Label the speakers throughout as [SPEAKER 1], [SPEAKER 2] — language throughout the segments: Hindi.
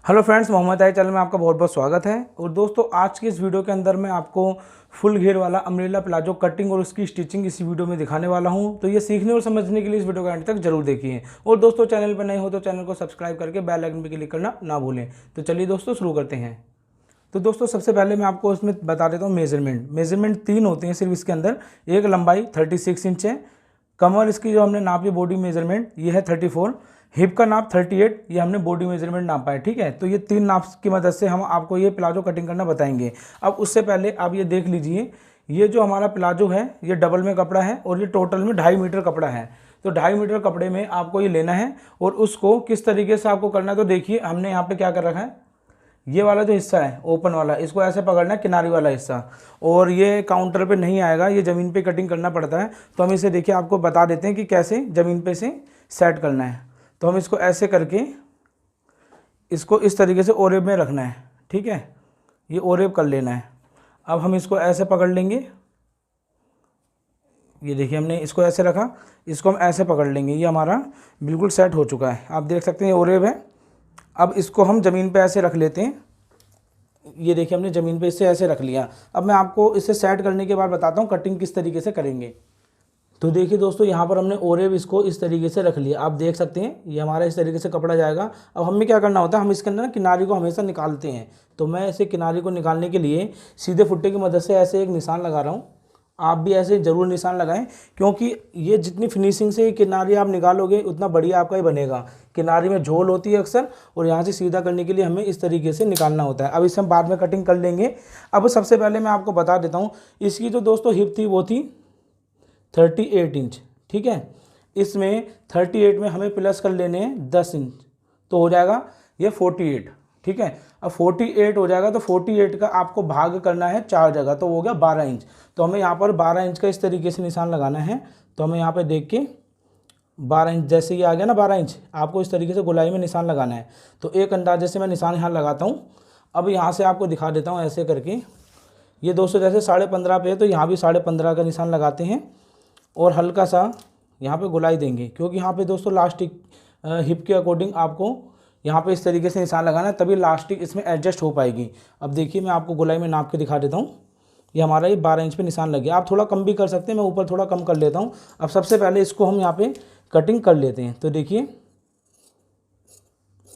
[SPEAKER 1] हेलो फ्रेंड्स, मोहम्मद आई चैनल में आपका बहुत बहुत स्वागत है। और दोस्तों, आज की इस वीडियो के अंदर मैं आपको फुल घेर वाला अम्ब्रेला प्लाजो कटिंग और उसकी स्टिचिंग इस वीडियो में दिखाने वाला हूं। तो ये सीखने और समझने के लिए इस वीडियो को एंड तक जरूर देखिए। और दोस्तों, चैनल पर नए हो तो चैनल को सब्सक्राइब करके बेल आइकन पर क्लिक करना ना भूलें। तो चलिए दोस्तों, शुरू करते हैं। तो दोस्तों, सबसे पहले मैं आपको इसमें बता देता हूँ मेजरमेंट 3 होते हैं सिर्फ इसके अंदर। एक लंबाई 36 इंच है। कमर इसकी जो हमने नापी बॉडी मेजरमेंट ये है 34। हिप का नाप 38, ये हमने बॉडी मेजरमेंट नापा है। ठीक है, तो ये 3 नाप की मदद से हम आपको ये प्लाजो कटिंग करना बताएंगे। अब उससे पहले आप ये देख लीजिए, ये जो हमारा प्लाजो है ये डबल में कपड़ा है और ये टोटल में 2.5 मीटर कपड़ा है। तो 2.5 मीटर कपड़े में आपको ये लेना है और उसको किस तरीके से आपको करना है। तो देखिए, हमने यहाँ पे क्या कर रखा है, ये वाला जो हिस्सा है ओपन वाला, इसको ऐसे पकड़ना है, किनारी वाला हिस्सा, और ये काउंटर पे नहीं आएगा, ये ज़मीन पे कटिंग करना पड़ता है। तो हम इसे देखिए आपको बता देते हैं कि कैसे ज़मीन पे से सेट करना है। तो हम इसको ऐसे करके इसको इस तरीके से ओरेब में रखना है। ठीक है, ये ओरेब कर लेना है। अब हम इसको ऐसे पकड़ लेंगे, ये देखिए हमने इसको ऐसे रखा, इसको हम ऐसे पकड़ लेंगे, ये हमारा बिल्कुल सेट हो चुका है। आप देख सकते हैं ये ओरेब है। अब इसको हम ज़मीन पे ऐसे रख लेते हैं। ये देखिए हमने ज़मीन पे इससे ऐसे रख लिया। अब मैं आपको इसे सेट करने के बाद बताता हूँ कटिंग किस तरीके से करेंगे। तो देखिए दोस्तों, यहाँ पर हमने ओरेब इसको इस तरीके से रख लिया। आप देख सकते हैं ये हमारा इस तरीके से कपड़ा जाएगा। अब हमें क्या करना होता है, हम इसके अंदर ना किनारी को हमेशा निकालते हैं। तो मैं ऐसे किनारी को निकालने के लिए सीधे फुट्टे की मदद से ऐसे एक निशान लगा रहा हूँ। आप भी ऐसे ज़रूर निशान लगाएं, क्योंकि ये जितनी फिनिशिंग से किनारी आप निकालोगे उतना बढ़िया आपका ही बनेगा। किनारी में झोल होती है अक्सर, और यहाँ से सीधा करने के लिए हमें इस तरीके से निकालना होता है। अब इसे हम बाद में कटिंग कर लेंगे। अब सबसे पहले मैं आपको बता देता हूँ, इसकी जो दोस्तों हिप थी वो थी 38 इंच। ठीक है, इसमें 38 में हमें प्लस कर लेने हैं 10 इंच, तो हो जाएगा ये 48। ठीक है, अब 48 हो जाएगा तो 48 का आपको भाग करना है 4 जगह, तो हो गया 12 इंच। तो हमें यहाँ पर 12 इंच का इस तरीके से निशान लगाना है। तो हमें यहाँ पे देख के 12 इंच, जैसे ये आ गया ना 12 इंच, आपको इस तरीके से गोलाई में निशान लगाना है। तो एक अंदाजे से मैं निशान यहाँ लगाता हूँ। अब यहाँ से आपको दिखा देता हूँ ऐसे करके। ये दोस्तों जैसे 15.5 पे है, तो यहाँ भी 15.5 का निशान लगाते हैं और हल्का सा यहाँ पे गोलाई देंगे, क्योंकि यहाँ पे दोस्तों लास्टिक हिप के अकॉर्डिंग आपको यहाँ पे इस तरीके से निशान लगाना है, तभी लास्टिक इसमें एडजस्ट हो पाएगी। अब देखिए मैं आपको गोलाई में नाप के दिखा देता हूँ। ये हमारा ये 12 इंच पे निशान लग गया। आप थोड़ा कम भी कर सकते हैं, मैं ऊपर थोड़ा कम कर लेता हूँ। अब सबसे पहले इसको हम यहाँ पे कटिंग कर लेते हैं। तो देखिए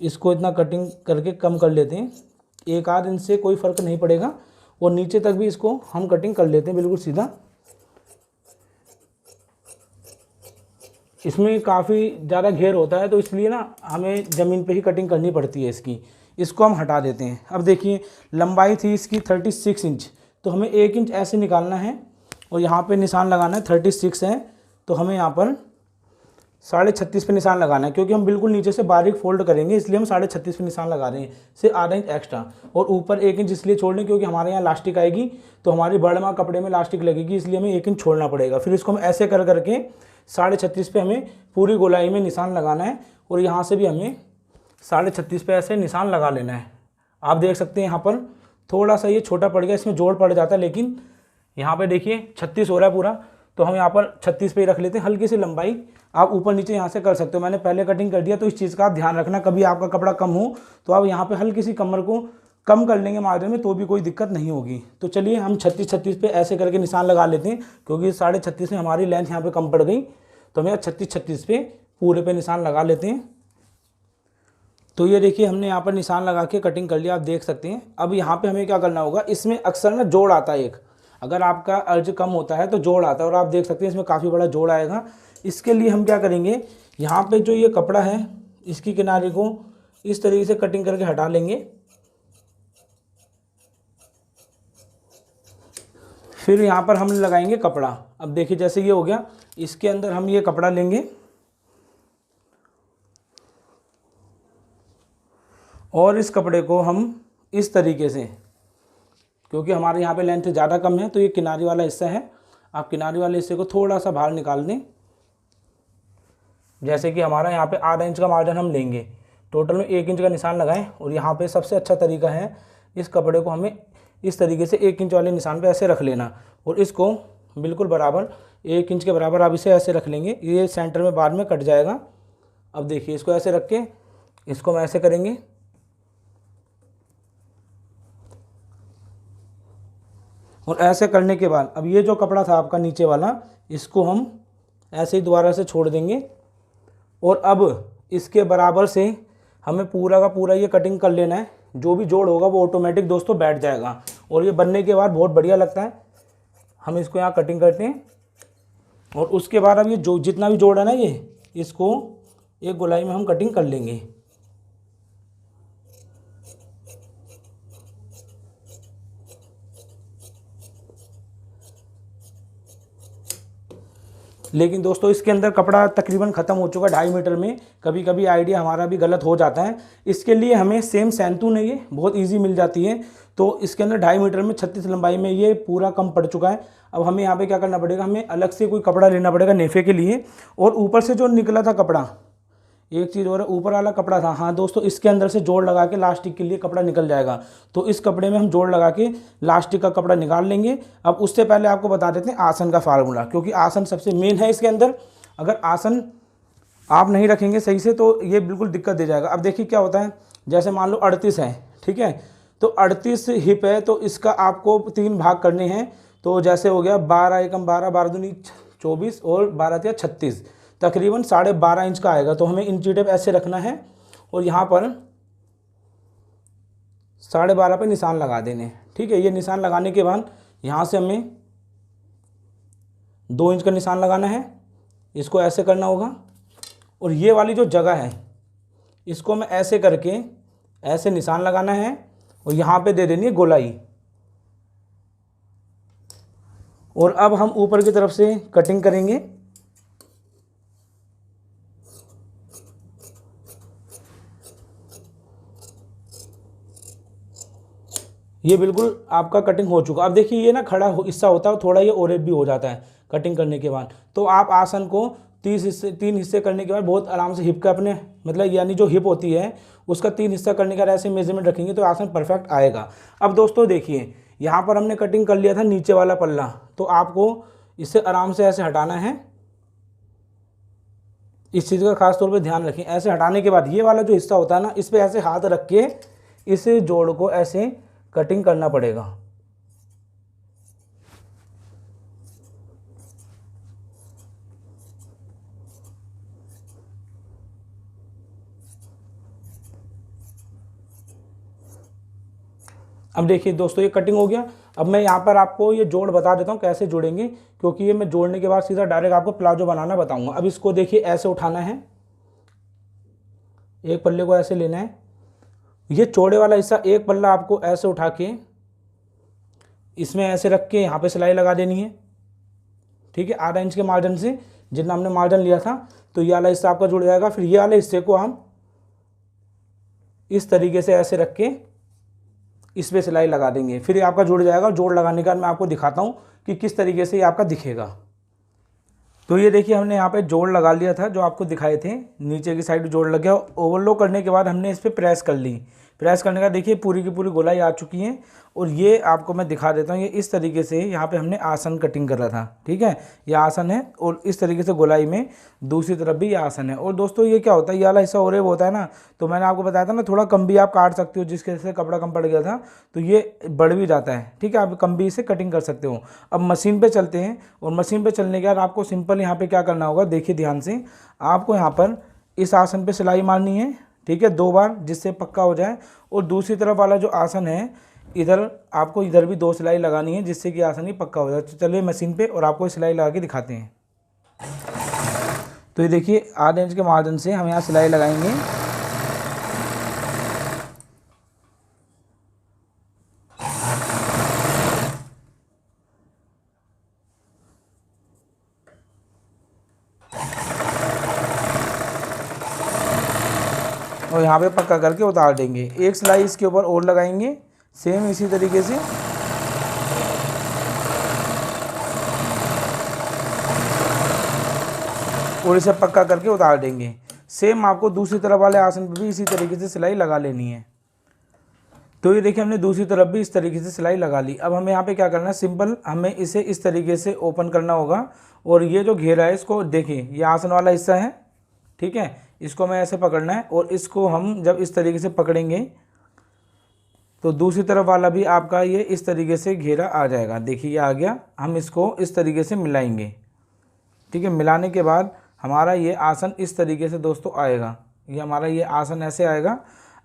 [SPEAKER 1] इसको इतना कटिंग करके कम कर लेते हैं, 1 आध इंच से कोई फ़र्क नहीं पड़ेगा। और नीचे तक भी इसको हम कटिंग कर लेते हैं बिल्कुल सीधा। इसमें काफ़ी ज़्यादा घेर होता है, तो इसलिए ना हमें ज़मीन पे ही कटिंग करनी पड़ती है इसकी। इसको हम हटा देते हैं। अब देखिए लंबाई थी इसकी 36 इंच, तो हमें 1 इंच ऐसे निकालना है और यहाँ पे निशान लगाना है। 36 है तो हमें यहाँ पर 36.5 पे निशान लगाना है, क्योंकि हम बिल्कुल नीचे से बारीक फोल्ड करेंगे, इसलिए हम 36.5 पे निशान लगा रहे हैं, सिर्फ आधा इंच एक्स्ट्रा। और ऊपर 1 इंच इसलिए छोड़ लें क्योंकि हमारे यहाँ लास्टिक आएगी, तो हमारी बड़मा कपड़े में लास्टिक लगेगी, इसलिए हमें 1 इंच छोड़ना पड़ेगा। फिर इसको हम ऐसे कर करके 36.5 पे हमें पूरी गोलाई में निशान लगाना है, और यहाँ से भी हमें 36.5 पे ऐसे निशान लगा लेना है। आप देख सकते हैं यहाँ पर थोड़ा सा ये छोटा पड़ गया, इसमें जोड़ पड़ जाता है, लेकिन यहाँ पे देखिए 36 हो रहा है पूरा, तो हम यहाँ पर 36 पे ही रख लेते हैं। हल्की सी लंबाई आप ऊपर नीचे यहाँ से कर सकते हो, मैंने पहले कटिंग कर दिया, तो इस चीज़ का आप ध्यान रखना। कभी आपका कपड़ा कम हो तो आप यहाँ पे हल्की सी कमर को कम कर लेंगे मार्जिन में, तो भी कोई दिक्कत नहीं होगी। तो चलिए हम 36 पे ऐसे करके निशान लगा लेते हैं, क्योंकि 36.5 में हमारी लेंथ यहाँ पर कम पड़ गई, तो हमें 36 पे पूरे पे निशान लगा लेते हैं। तो ये देखिए हमने यहाँ पर निशान लगा के कटिंग कर लिया, आप देख सकते हैं। अब यहाँ पे हमें क्या करना होगा, इसमें अक्सर ना जोड़ आता है एक, अगर आपका अर्ज कम होता है तो जोड़ आता है, और आप देख सकते हैं इसमें काफ़ी बड़ा जोड़ आएगा। इसके लिए हम क्या करेंगे, यहाँ पे जो ये कपड़ा है इसकी किनारे को इस तरीके से कटिंग करके हटा लेंगे। फिर यहाँ पर हम लगाएंगे कपड़ा। अब देखिए जैसे ये हो गया, इसके अंदर हम ये कपड़ा लेंगे और इस कपड़े को हम इस तरीके से, क्योंकि हमारे यहाँ पे लेंथ ज़्यादा कम है, तो ये किनारी वाला हिस्सा है, आप किनारी वाले हिस्से को थोड़ा सा बाहर निकाल दें। जैसे कि हमारा यहाँ पे आधा इंच का मार्जिन हम लेंगे, टोटल में 1 इंच का निशान लगाएं। और यहाँ पे सबसे अच्छा तरीका है, इस कपड़े को हमें इस तरीके से 1 इंच वाले निशान पे ऐसे रख लेना, और इसको बिल्कुल बराबर 1 इंच के बराबर आप इसे ऐसे रख लेंगे। ये सेंटर में बाद में कट जाएगा। अब देखिए इसको ऐसे रख के इसको हम ऐसे करेंगे, और ऐसे करने के बाद अब ये जो कपड़ा था आपका नीचे वाला, इसको हम ऐसे ही दोबारा से छोड़ देंगे और अब इसके बराबर से हमें पूरा का पूरा ये कटिंग कर लेना है। जो भी जोड़ होगा वो ऑटोमेटिक दोस्तों बैठ जाएगा और ये बनने के बाद बहुत बढ़िया लगता है। हम इसको यहाँ कटिंग करते हैं और उसके बाद अब ये जो जितना भी जोड़ है ना, ये इसको एक गोलाई में हम कटिंग कर लेंगे। लेकिन दोस्तों इसके अंदर कपड़ा तकरीबन ख़त्म हो चुका है 2.5 मीटर में। कभी कभी आइडिया हमारा भी गलत हो जाता है। इसके लिए हमें सेम सैंतून है, ये बहुत इजी मिल जाती है। तो इसके अंदर 2.5 मीटर में 36 लंबाई में ये पूरा कम पड़ चुका है। अब हमें यहाँ पे क्या करना पड़ेगा, हमें अलग से कोई कपड़ा लेना पड़ेगा नेफे के लिए। और ऊपर से जो निकला था कपड़ा, एक चीज़ और, ऊपर वाला कपड़ा था, हाँ दोस्तों, इसके अंदर से जोड़ लगा के लास्टिक के लिए कपड़ा निकल जाएगा। तो इस कपड़े में हम जोड़ लगा के लास्टिक का कपड़ा निकाल लेंगे। अब उससे पहले आपको बता देते हैं आसन का फार्मूला, क्योंकि आसन सबसे मेन है इसके अंदर। अगर आसन आप नहीं रखेंगे सही से तो ये बिल्कुल दिक्कत दे जाएगा। अब देखिए क्या होता है, जैसे मान लो 38 है, ठीक है, तो 38 हिप है, तो इसका आपको 3 भाग करने हैं। तो जैसे हो गया 12 एकम 12, 12 दूनी 24 और 12 तिया 36, तकरीबन 12.5 इंच का आएगा। तो हमें इंची टेप ऐसे रखना है और यहाँ पर 12.5 पे निशान लगा देने हैं, ठीक है। ये निशान लगाने के बाद यहाँ से हमें 2 इंच का निशान लगाना है, इसको ऐसे करना होगा। और ये वाली जो जगह है इसको मैं ऐसे करके ऐसे निशान लगाना है और यहाँ पे दे देनी है गोलाई। और अब हम ऊपर की तरफ से कटिंग करेंगे। ये बिल्कुल आपका कटिंग हो चुका। अब देखिए ये ना खड़ा हिस्सा होता है, थोड़ा ये ओरेप भी हो जाता है कटिंग करने के बाद। तो आप आसन को 3 हिस्से करने के बाद बहुत आराम से हिप का अपने मतलब यानी जो हिप होती है उसका 3 हिस्सा करने का ऐसे मेजरमेंट रखेंगे तो आसन परफेक्ट आएगा। अब दोस्तों देखिए यहाँ पर हमने कटिंग कर लिया था नीचे वाला पल्ला, तो आपको इसे आराम से ऐसे हटाना है। इस चीज़ का खास तौर पे ध्यान रखें। ऐसे हटाने के बाद ये वाला जो हिस्सा होता है ना, इस पर ऐसे हाथ रख के इस जोड़ को ऐसे कटिंग करना पड़ेगा। अब देखिए दोस्तों ये कटिंग हो गया। अब मैं यहाँ पर आपको ये जोड़ बता देता हूँ कैसे जोड़ेंगे, क्योंकि ये मैं जोड़ने के बाद सीधा डायरेक्ट आपको प्लाजो बनाना बताऊंगा। अब इसको देखिए ऐसे उठाना है, एक पल्ले को ऐसे लेना है। ये चौड़े वाला हिस्सा एक पल्ला आपको ऐसे उठा के इसमें ऐसे रख के यहाँ पे सिलाई लगा देनी है, ठीक है। आधा इंच के मार्जिन से जितना हमने मार्जिन लिया था, तो ये वाला हिस्सा आपका जुड़ जाएगा। फिर ये वाले हिस्से को हम इस तरीके से ऐसे रख के इस पर सिलाई लगा देंगे, फिर ये आपका जुड़ जाएगा। जोड़ लगाने का मैं आपको दिखाता हूँ कि किस तरीके से ये आपका दिखेगा। तो ये देखिए हमने यहाँ पे जोड़ लगा लिया था जो आपको दिखाए थे, नीचे की साइड जोड़ लग गया। ओवरलॉक करने के बाद हमने इस पर प्रेस कर ली। प्रेस करने का देखिए पूरी की पूरी गोलाई आ चुकी है। और ये आपको मैं दिखा देता हूँ, ये इस तरीके से यहाँ पे हमने आसन कटिंग कर रहा था, ठीक है। ये आसन है और इस तरीके से गोलाई में दूसरी तरफ भी ये आसन है। और दोस्तों ये क्या होता है, ये वाला हिस्सा और होता है ना, तो मैंने आपको बताया था ना थोड़ा कम भी आप काट सकते हो, जिसके से कपड़ा कम पड़ गया था तो ये बढ़ भी जाता है, ठीक है। आप कम भी इसे कटिंग कर सकते हो। अब मशीन पर चलते हैं और मशीन पर चलने के बाद आपको सिंपल यहाँ पर क्या करना होगा, देखिए ध्यान से। आपको यहाँ पर इस आसन पर सिलाई मारनी है, ठीक है, 2 बार, जिससे पक्का हो जाए। और दूसरी तरफ वाला जो आसन है इधर आपको इधर भी 2 सिलाई लगानी है, जिससे कि आसन ही पक्का हो जाए। तो चलिए मशीन पे और आपको सिलाई लगा के दिखाते हैं। तो ये देखिए आधे इंच के मार्जिन से हम यहाँ सिलाई लगाएंगे। और यहाँ पे पक्का करके उतार देंगे। एक सिलाई इसके ऊपर और लगाएंगे सेम इसी तरीके से। और इसे पक्का करके उतार देंगे। सेम आपको दूसरी तरफ वाले आसन पर भी इसी तरीके से सिलाई लगा लेनी है। तो ये देखिए हमने दूसरी तरफ भी इस तरीके से सिलाई लगा ली। अब हमें यहाँ पे क्या करना है, सिंपल हमें इसे इस तरीके से ओपन करना होगा। और ये जो घेरा है इसको देखिए, ये आसन वाला हिस्सा है, ठीक है। इसको हमें ऐसे पकड़ना है और इसको हम जब इस तरीके से पकड़ेंगे तो दूसरी तरफ वाला भी आपका ये इस तरीके से घेरा आ जाएगा। देखिए ये आ गया। हम इसको इस तरीके से मिलाएंगे, ठीक है। मिलाने के बाद हमारा ये आसन इस तरीके से दोस्तों आएगा। ये हमारा ये आसन ऐसे आएगा।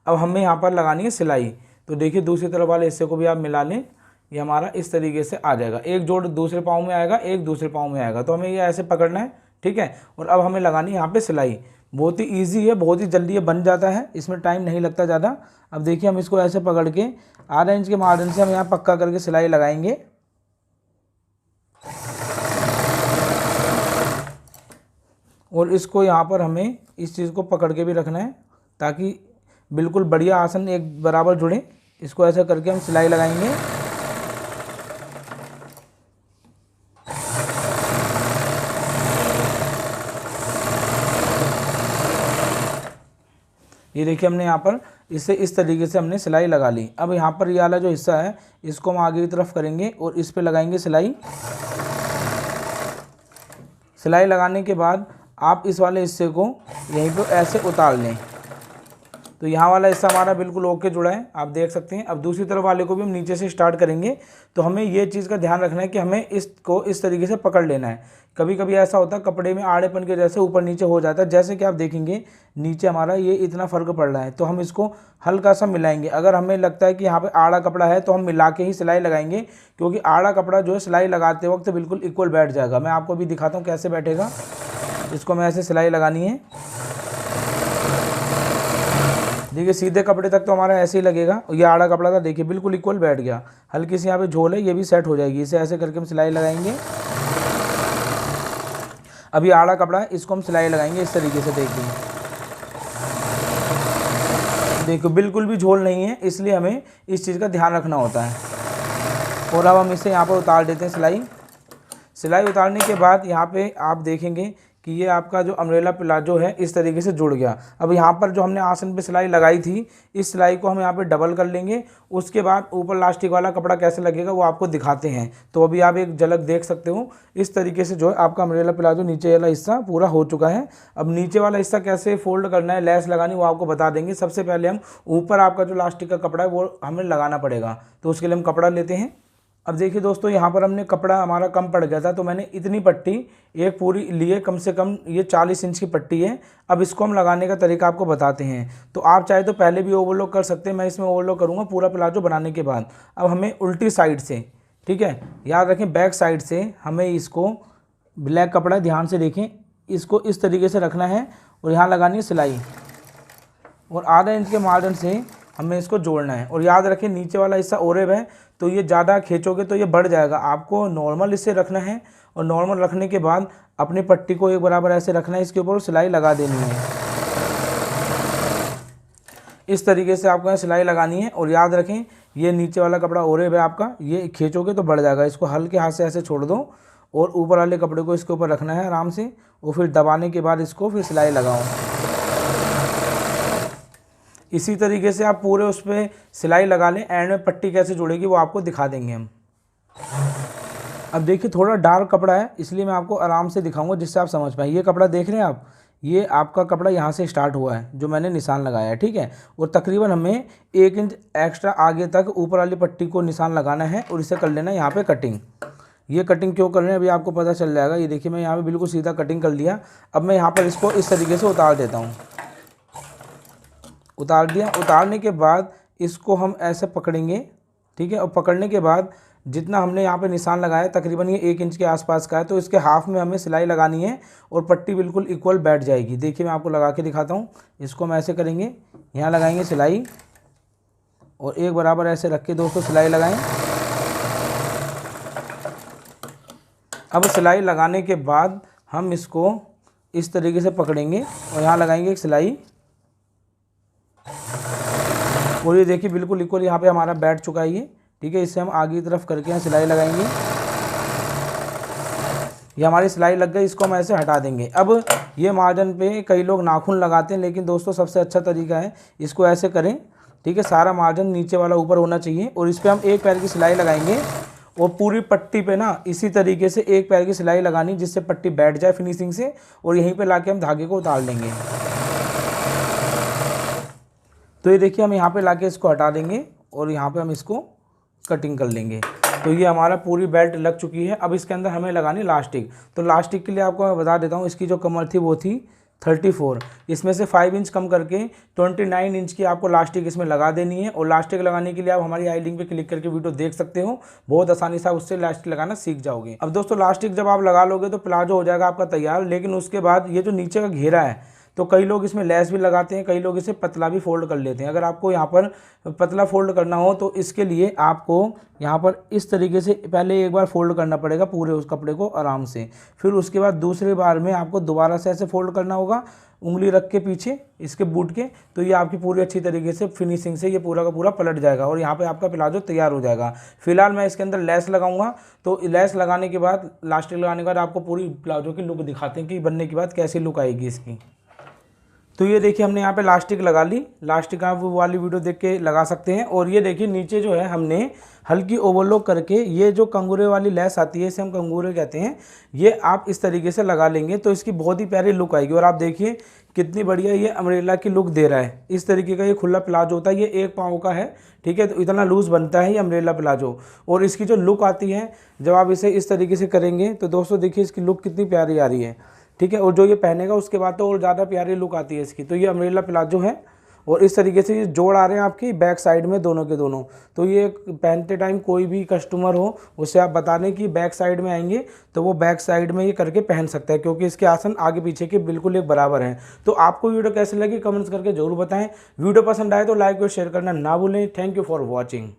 [SPEAKER 1] अब हमें यहाँ पर लगानी है सिलाई। तो देखिए दूसरी तरफ वाले हिस्से को भी आप मिला लें, ये हमारा इस तरीके से आ जाएगा। एक जोड़ दूसरे पाँव में आएगा, एक दूसरे पाँव में आएगा। तो हमें ये ऐसे पकड़ना है, ठीक है। और अब हमें लगानी है यहाँ पे सिलाई। बहुत ही ईजी है, बहुत ही जल्दी ये बन जाता है, इसमें टाइम नहीं लगता ज़्यादा। अब देखिए हम इसको ऐसे पकड़ के आधा इंच के मार्जिन से हम यहाँ पक्का करके सिलाई लगाएंगे। और इसको यहाँ पर हमें इस चीज़ को पकड़ के भी रखना है ताकि बिल्कुल बढ़िया आसन एक बराबर जुड़े। इसको ऐसे करके हम सिलाई लगाएंगे। ये देखिए हमने यहाँ पर इसे इस तरीके से हमने सिलाई लगा ली। अब यहाँ पर ये वाला जो हिस्सा है इसको हम आगे की तरफ करेंगे और इस पे लगाएंगे सिलाई। सिलाई लगाने के बाद आप इस वाले हिस्से को यहीं पे ऐसे उतार लें। तो यहाँ वाला हिस्सा हमारा बिल्कुल ओके जुड़ा है, आप देख सकते हैं। अब दूसरी तरफ वाले को भी हम नीचे से स्टार्ट करेंगे। तो हमें ये चीज़ का ध्यान रखना है कि हमें इसको इस तरीके से पकड़ लेना है। कभी कभी ऐसा होता है कपड़े में आड़ेपन के जैसे ऊपर नीचे हो जाता है, जैसे कि आप देखेंगे नीचे हमारा ये इतना फ़र्क पड़ रहा है। तो हम इसको हल्का सा मिलाएंगे। अगर हमें लगता है कि यहाँ पे आड़ा कपड़ा है तो हम मिला के ही सिलाई लगाएंगे, क्योंकि आड़ा कपड़ा जो है सिलाई लगाते वक्त बिल्कुल इक्वल बैठ जाएगा। मैं आपको भी दिखाता हूँ कैसे बैठेगा। इसको हमें ऐसे सिलाई लगानी है। देखिए सीधे कपड़े तक तो हमारा ऐसे ही लगेगा। ये आड़ा कपड़ा था, देखिए बिल्कुल इक्वल बैठ गया। हल्की सी यहाँ पे झोल है, ये भी सेट हो जाएगी। इसे ऐसे करके हम सिलाई लगाएंगे। अभी आड़ा कपड़ा है, इसको हम सिलाई लगाएंगे इस तरीके से। देखो बिल्कुल भी झोल नहीं है, इसलिए हमें इस चीज़ का ध्यान रखना होता है। और अब हम इसे यहाँ पर उतार देते हैं सिलाई उतारने के बाद यहाँ पे आप देखेंगे कि ये आपका जो अम्ब्रेला प्लाजो है इस तरीके से जुड़ गया। अब यहाँ पर जो हमने आसन पे सिलाई लगाई थी, इस सिलाई को हम यहाँ पे डबल कर लेंगे। उसके बाद ऊपर लास्टिक वाला कपड़ा कैसे लगेगा वो आपको दिखाते हैं। तो अभी आप एक झलक देख सकते हो। इस तरीके से जो है आपका अम्ब्रेला प्लाजो नीचे वाला हिस्सा पूरा हो चुका है। अब नीचे वाला हिस्सा कैसे फोल्ड करना है, लेस लगानी, वो आपको बता देंगे। सबसे पहले हम ऊपर आपका जो लास्टिक का कपड़ा है वो हमें लगाना पड़ेगा। तो उसके लिए हम कपड़ा लेते हैं। अब देखिए दोस्तों यहाँ पर हमने कपड़ा हमारा कम पड़ गया था, तो मैंने इतनी पट्टी एक पूरी लिए, कम से कम ये 40 इंच की पट्टी है। अब इसको हम लगाने का तरीका आपको बताते हैं। तो आप चाहे तो पहले भी ओवरलॉक कर सकते हैं, मैं इसमें ओवरलॉक करूँगा पूरा प्लाजो बनाने के बाद। अब हमें उल्टी साइड से, ठीक है, याद रखें बैक साइड से हमें इसको, ब्लैक कपड़ा ध्यान से देखें, इसको इस तरीके से रखना है और यहाँ लगानी है सिलाई। और आधा इंच के मार्जिन से हमें इसको जोड़ना है। और याद रखें नीचे वाला हिस्सा ओरेब है, तो ये ज़्यादा खींचोगे तो ये बढ़ जाएगा। आपको नॉर्मल इससे रखना है और नॉर्मल रखने के बाद अपनी पट्टी को एक बराबर ऐसे रखना है, इसके ऊपर सिलाई लगा देनी है। इस तरीके से आपको यहाँ सिलाई लगानी है। और याद रखें ये नीचे वाला कपड़ा ओरेब है आपका, ये खींचोगे तो बढ़ जाएगा। इसको हल्के हाथ से ऐसे छोड़ दो और ऊपर वाले कपड़े को इसके ऊपर रखना है आराम से, और फिर दबाने के बाद इसको फिर सिलाई लगाओ। इसी तरीके से आप पूरे उस पर सिलाई लगा लें। एंड में पट्टी कैसे जुड़ेगी वो आपको दिखा देंगे हम। अब देखिए थोड़ा डार्क कपड़ा है, इसलिए मैं आपको आराम से दिखाऊंगा जिससे आप समझ पाएँ। ये कपड़ा देख रहे हैं आप, ये आपका कपड़ा यहाँ से स्टार्ट हुआ है जो मैंने निशान लगाया है, ठीक है। और तकरीबन हमें 1 इंच एक्स्ट्रा आगे तक ऊपर वाली पट्टी को निशान लगाना है और इसे कर लेना है यहाँ पे कटिंग। ये कटिंग क्यों कर रहे हैं अभी आपको पता चल जाएगा। ये देखिए मैं यहाँ पे बिल्कुल सीधा कटिंग कर लिया। अब मैं यहाँ पर इसको इस तरीके से उतार देता हूँ। उतार दिया। उतारने के बाद इसको हम ऐसे पकड़ेंगे, ठीक है। और पकड़ने के बाद जितना हमने यहाँ पे निशान लगाया तकरीबन ये 1 इंच के आसपास का है, तो इसके हाफ में हमें सिलाई लगानी है और पट्टी बिल्कुल इक्वल बैठ जाएगी। देखिए मैं आपको लगा के दिखाता हूँ। इसको हम ऐसे करेंगे, यहाँ लगाएंगे सिलाई और एक बराबर ऐसे रख के दोस्तों सिलाई लगाएं। अब सिलाई लगाने के बाद हम इसको इस तरीके से पकड़ेंगे और यहाँ लगाएंगे एक सिलाई। और ये देखिए बिल्कुल इक्वल यहाँ पे हमारा बैठ चुका है ये, ठीक है। इसे हम आगे की तरफ करके यहाँ सिलाई लगाएंगे। ये हमारी सिलाई लग गई, इसको हम ऐसे हटा देंगे। अब ये मार्जिन पे कई लोग नाखून लगाते हैं, लेकिन दोस्तों सबसे अच्छा तरीका है इसको ऐसे करें, ठीक है। सारा मार्जिन नीचे वाला ऊपर होना चाहिए और इस पर हम एक पैर की सिलाई लगाएंगे और पूरी पट्टी पे ना इसी तरीके से एक पैर की सिलाई लगानी जिससे पट्टी बैठ जाए फिनिशिंग से। और यहीं पे लाके हम धागे को उतार लेंगे। तो ये देखिए हम यहाँ पे लाके इसको हटा देंगे और यहाँ पे हम इसको कटिंग कर लेंगे। तो ये हमारा पूरी बेल्ट लग चुकी है। अब इसके अंदर हमें लगानी लास्टिक। तो लास्टिक के लिए आपको मैं बता देता हूँ, इसकी जो कमर थी वो थी 34, इसमें से 5 इंच कम करके 29 इंच की आपको लास्टिक इसमें लगा देनी है। और लास्टिक लगाने के लिए आप हमारी आई लिंक पे क्लिक करके वीडियो देख सकते हो, बहुत आसानी से आप उससे लास्टिक लगाना सीख जाओगे। अब दोस्तों लास्टिक जब आप लगा लोगे तो प्लाजो हो जाएगा आपका तैयार। लेकिन उसके बाद ये जो नीचे का घेरा है, तो कई लोग इसमें लेस भी लगाते हैं, कई लोग इसे पतला भी फोल्ड कर लेते हैं। अगर आपको यहाँ पर पतला फोल्ड करना हो तो इसके लिए आपको यहाँ पर इस तरीके से पहले एक बार फोल्ड करना पड़ेगा पूरे उस कपड़े को आराम से। फिर उसके बाद दूसरे बार में आपको दोबारा से ऐसे फोल्ड करना होगा, उंगली रख के पीछे इसके बूट के। तो ये आपकी पूरी अच्छी तरीके से फिनिशिंग से ये पूरा का पूरा पलट जाएगा और यहाँ पे आपका प्लाजो तैयार हो जाएगा। फिलहाल मैं इसके अंदर लेस लगाऊंगा। तो लेस लगाने के बाद, लास्टिक लगाने के बाद आपको पूरी प्लाजो की लुक दिखाते हैं कि बनने के बाद कैसी लुक आएगी इसकी। तो ये देखिए हमने यहाँ पे लास्टिक लगा ली। लास्टिक आप वो वाली वीडियो देख के लगा सकते हैं। और ये देखिए नीचे जो है हमने हल्की ओवरलॉक करके ये जो कंगूरे वाली लेस आती है, इसे हम कंगूरे कहते हैं, ये आप इस तरीके से लगा लेंगे तो इसकी बहुत ही प्यारी लुक आएगी। और आप देखिए कितनी बढ़िया ये अम्ब्रेला की लुक दे रहा है। इस तरीके का ये खुला प्लाजो होता है, ये 1 पाँव का है, ठीक है। तो इतना लूज़ बनता है ये अम्ब्रेला प्लाजो। और इसकी जो लुक आती है जब आप इसे इस तरीके से करेंगे तो दोस्तों देखिए इसकी लुक कितनी प्यारी आ रही है, ठीक है। और जो ये पहनेगा उसके बाद तो और ज़्यादा प्यारी लुक आती है इसकी। तो ये अम्ब्रेला प्लाजो है और इस तरीके से ये जोड़ आ रहे हैं आपकी बैक साइड में दोनों के दोनों। तो ये पहनते टाइम कोई भी कस्टमर हो उसे आप बता दें कि बैक साइड में आएंगे तो वो बैक साइड में ये करके पहन सकता है, क्योंकि इसके आसन आगे पीछे के बिल्कुल एक बराबर हैं। तो आपको वीडियो कैसे लगी कमेंट्स करके जरूर बताएं। वीडियो पसंद आए तो लाइक और शेयर करना ना भूलें। Thank you for watching.